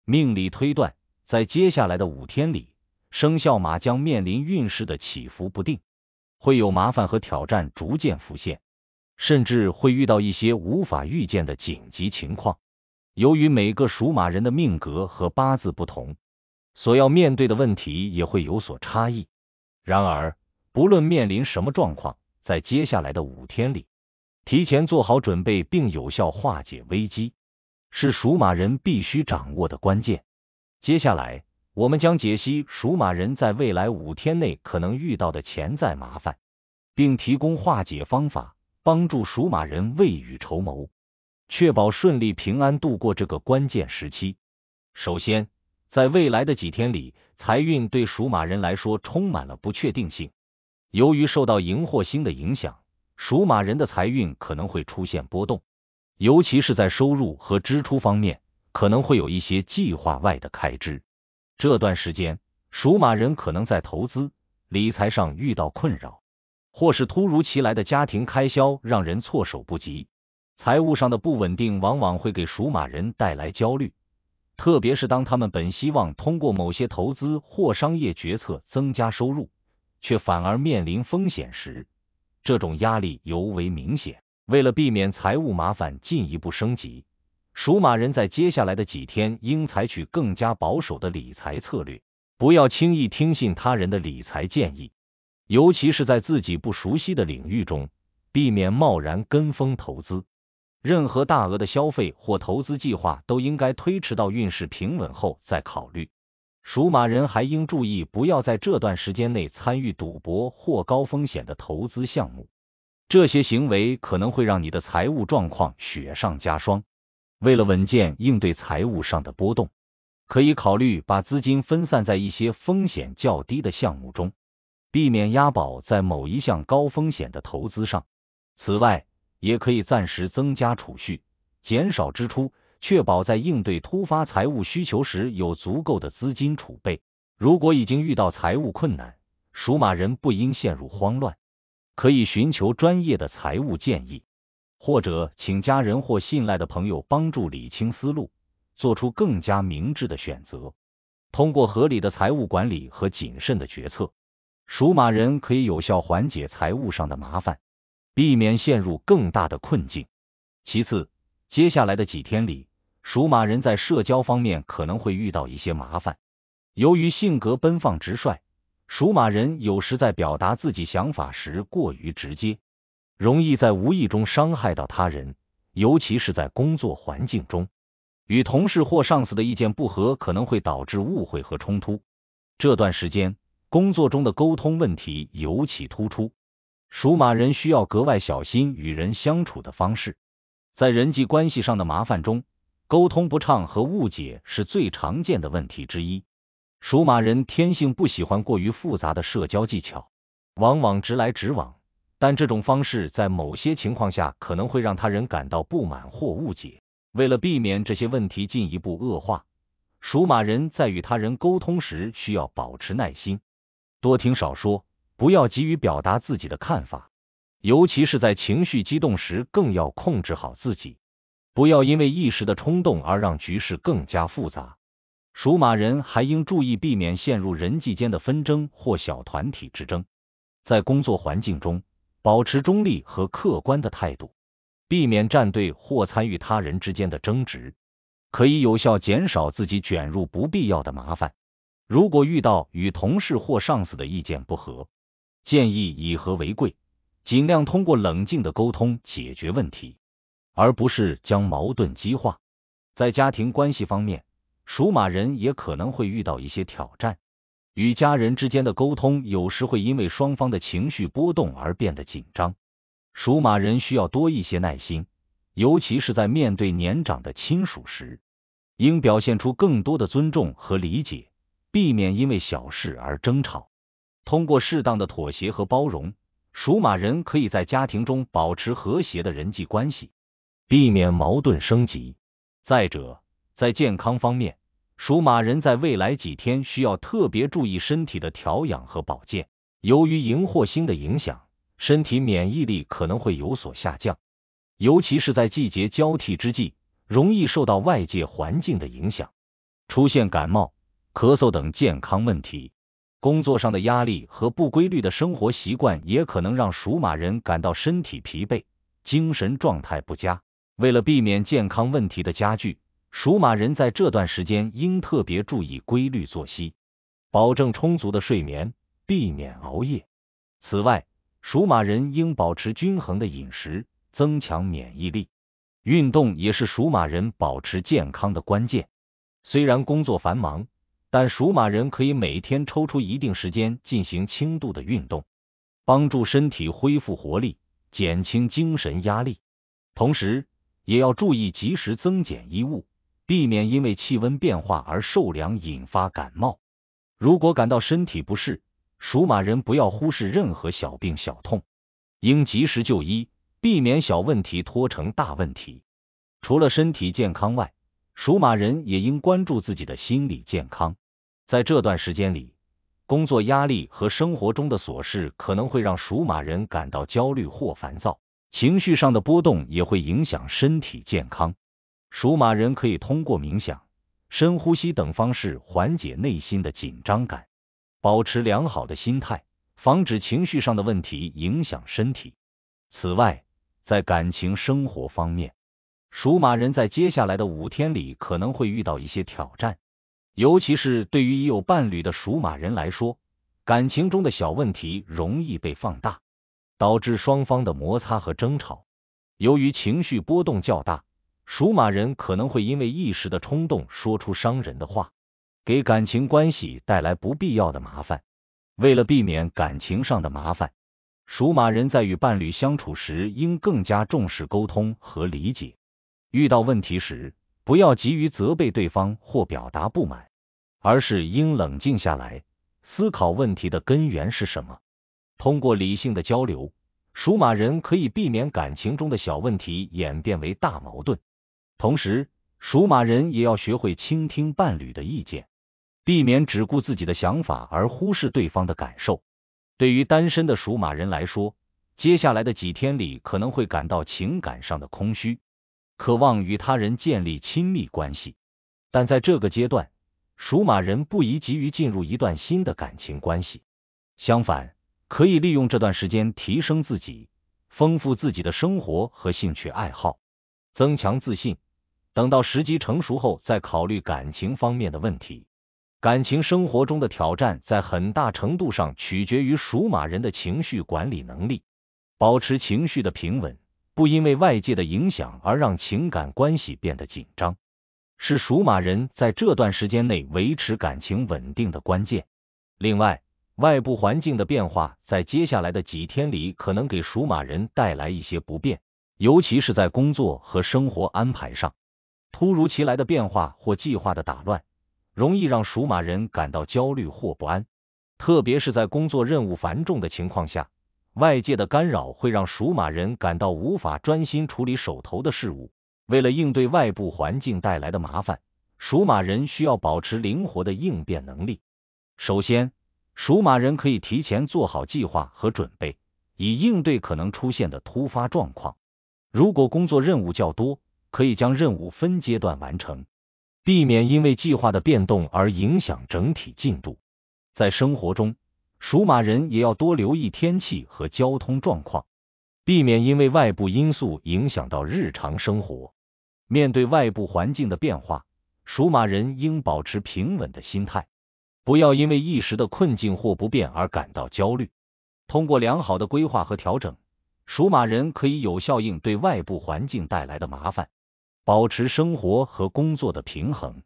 命理推断，在接下来的5天里，生肖马将面临运势的起伏不定，会有麻烦和挑战逐渐浮现，甚至会遇到一些无法预见的紧急情况。由于每个属马人的命格和八字不同，所要面对的问题也会有所差异。然而，不论面临什么状况，在接下来的5天里，提前做好准备并有效化解危机，是属马人必须掌握的关键。接下来，我们将解析属马人在未来5天内可能遇到的潜在麻烦，并提供化解方法，帮助属马人未雨绸缪，确保顺利平安度过这个关键时期。首先，在未来的几天里，财运对属马人来说充满了不确定性。由于受到荧惑星的影响，属马人的财运可能会出现波动，尤其是在收入和支出方面，可能会有一些计划外的开支。这段时间，属马人可能在投资、理财上遇到困扰，或是突如其来的家庭开销让人措手不及。财务上的不稳定往往会给属马人带来焦虑，特别是当他们本希望通过某些投资或商业决策增加收入，却反而面临风险时，这种压力尤为明显。为了避免财务麻烦进一步升级，属马人在接下来的几天应采取更加保守的理财策略，不要轻易听信他人的理财建议，尤其是在自己不熟悉的领域中，避免贸然跟风投资。任何大额的消费或投资计划都应该推迟到运势平稳后再考虑。属马人还应注意不要在这段时间内参与赌博或高风险的投资项目，这些行为可能会让你的财务状况雪上加霜。为了稳健应对财务上的波动，可以考虑把资金分散在一些风险较低的项目中，避免押宝在某一项高风险的投资上。此外，也可以暂时增加储蓄，减少支出，确保在应对突发财务需求时有足够的资金储备。如果已经遇到财务困难，属马人不应陷入慌乱，可以寻求专业的财务建议，或者请家人或信赖的朋友帮助理清思路，做出更加明智的选择。通过合理的财务管理和谨慎的决策，属马人可以有效缓解财务上的麻烦，避免陷入更大的困境。其次，接下来的几天里，属马人在社交方面可能会遇到一些麻烦。由于性格奔放直率，属马人有时在表达自己想法时过于直接，容易在无意中伤害到他人，尤其是在工作环境中。与同事或上司的意见不合可能会导致误会和冲突。这段时间，工作中的沟通问题尤其突出，属马人需要格外小心与人相处的方式。在人际关系上的麻烦中，沟通不畅和误解是最常见的问题之一。属马人天性不喜欢过于复杂的社交技巧，往往直来直往，但这种方式在某些情况下可能会让他人感到不满或误解。为了避免这些问题进一步恶化，属马人在与他人沟通时需要保持耐心，多听少说，不要急于表达自己的看法，尤其是在情绪激动时更要控制好自己，不要因为一时的冲动而让局势更加复杂。属马人还应注意避免陷入人际间的纷争或小团体之争，在工作环境中保持中立和客观的态度，避免站队或参与他人之间的争执，可以有效减少自己卷入不必要的麻烦。如果遇到与同事或上司的意见不合，建议以和为贵，尽量通过冷静的沟通解决问题，而不是将矛盾激化。在家庭关系方面，属马人也可能会遇到一些挑战，与家人之间的沟通有时会因为双方的情绪波动而变得紧张。属马人需要多一些耐心，尤其是在面对年长的亲属时，应表现出更多的尊重和理解，避免因为小事而争吵。通过适当的妥协和包容，属马人可以在家庭中保持和谐的人际关系，避免矛盾升级。再者，在健康方面，属马人在未来几天需要特别注意身体的调养和保健。由于荧惑星的影响，身体免疫力可能会有所下降，尤其是在季节交替之际，容易受到外界环境的影响。出现感冒、咳嗽等健康问题。工作上的压力和不规律的生活习惯也可能让属马人感到身体疲惫，精神状态不佳。为了避免健康问题的加剧，属马人在这段时间应特别注意规律作息，保证充足的睡眠，避免熬夜。此外，属马人应保持均衡的饮食，增强免疫力。运动也是属马人保持健康的关键。虽然工作繁忙，但属马人可以每天抽出一定时间进行轻度的运动，帮助身体恢复活力，减轻精神压力。同时，也要注意及时增减衣物，避免因为气温变化而受凉引发感冒。如果感到身体不适，属马人不要忽视任何小病小痛，应及时就医，避免小问题拖成大问题。除了身体健康外，属马人也应关注自己的心理健康。在这段时间里，工作压力和生活中的琐事可能会让属马人感到焦虑或烦躁，情绪上的波动也会影响身体健康。属马人可以通过冥想、深呼吸等方式缓解内心的紧张感，保持良好的心态，防止情绪上的问题影响身体。此外，在感情生活方面，属马人在接下来的5天里可能会遇到一些挑战，尤其是对于已有伴侣的属马人来说，感情中的小问题容易被放大，导致双方的摩擦和争吵。由于情绪波动较大，属马人可能会因为一时的冲动说出伤人的话，给感情关系带来不必要的麻烦。为了避免感情上的麻烦，属马人在与伴侣相处时应更加重视沟通和理解。遇到问题时，不要急于责备对方或表达不满，而是应冷静下来，思考问题的根源是什么。通过理性的交流，属马人可以避免感情中的小问题演变为大矛盾。同时，属马人也要学会倾听伴侣的意见，避免只顾自己的想法而忽视对方的感受。对于单身的属马人来说，接下来的几天里可能会感到情感上的空虚，渴望与他人建立亲密关系。但在这个阶段，属马人不宜急于进入一段新的感情关系，相反，可以利用这段时间提升自己，丰富自己的生活和兴趣爱好，增强自信。等到时机成熟后再考虑感情方面的问题。感情生活中的挑战在很大程度上取决于属马人的情绪管理能力，保持情绪的平稳，不因为外界的影响而让情感关系变得紧张，是属马人在这段时间内维持感情稳定的关键。另外，外部环境的变化在接下来的几天里可能给属马人带来一些不便，尤其是在工作和生活安排上。突如其来的变化或计划的打乱，容易让属马人感到焦虑或不安，特别是在工作任务繁重的情况下，外界的干扰会让属马人感到无法专心处理手头的事物。为了应对外部环境带来的麻烦，属马人需要保持灵活的应变能力。首先，属马人可以提前做好计划和准备，以应对可能出现的突发状况。如果工作任务较多，可以将任务分阶段完成，避免因为计划的变动而影响整体进度。在生活中，属马人也要多留意天气和交通状况，避免因为外部因素影响到日常生活。面对外部环境的变化，属马人应保持平稳的心态，不要因为一时的困境或不便而感到焦虑。通过良好的规划和调整，属马人可以有效应对外部环境带来的麻烦，保持生活和工作的平衡。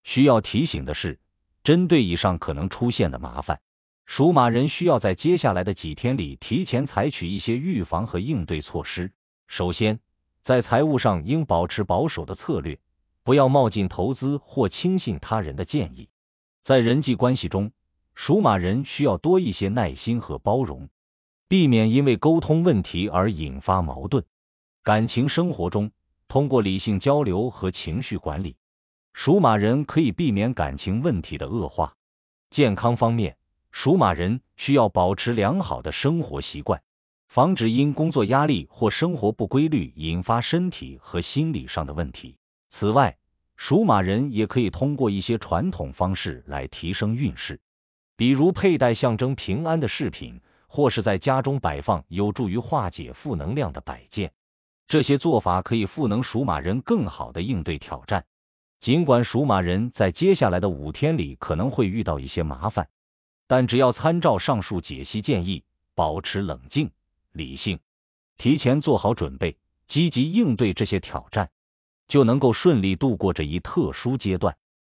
需要提醒的是，针对以上可能出现的麻烦，属马人需要在接下来的几天里提前采取一些预防和应对措施。首先，在财务上应保持保守的策略，不要冒进投资或轻信他人的建议。在人际关系中，属马人需要多一些耐心和包容，避免因为沟通问题而引发矛盾。感情生活中，通过理性交流和情绪管理，属马人可以避免感情问题的恶化。健康方面，属马人需要保持良好的生活习惯，防止因工作压力或生活不规律引发身体和心理上的问题。此外，属马人也可以通过一些传统方式来提升运势，比如佩戴象征平安的饰品，或是在家中摆放有助于化解负能量的摆件。这些做法可以赋能属马人更好地应对挑战。尽管属马人在接下来的5天里可能会遇到一些麻烦，但只要参照上述解析建议，保持冷静、理性，提前做好准备，积极应对这些挑战，就能够顺利度过这一特殊阶段。